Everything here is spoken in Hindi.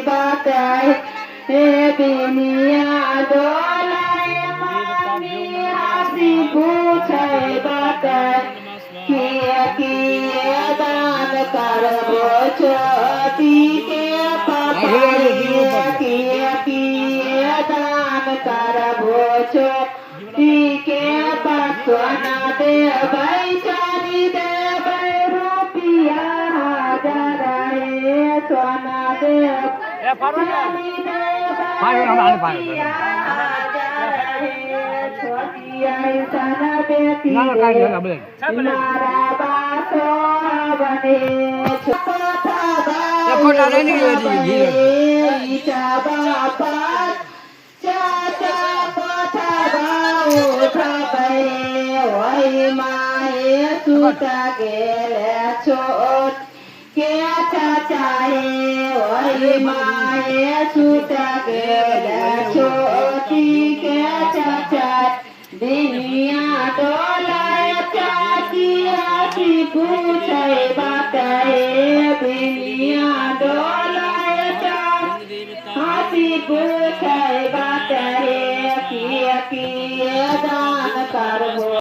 बाकै बिनिया डोलाय मामी हासी पूछै बाकै किया दान करबो छोटी के पापाय किया दान करबो छोटी के पासना दे बैचारी दे रुपिया हजार है सोना दे चारी दे रुपिया हजार है छोटी ऐसा बेटी मारा बासो बने छोटा बने ईचा बापा चाचा पथा बाऊ खाबे ओई माए सुता गेले छोट के चाचा है ओई माए सुता गेले छोटी के चाचा दुनिया डोलाय चाची हासी पूछै बाकै दुनिया डोलाय चाची हासी पूछै बाकै किया दान करबो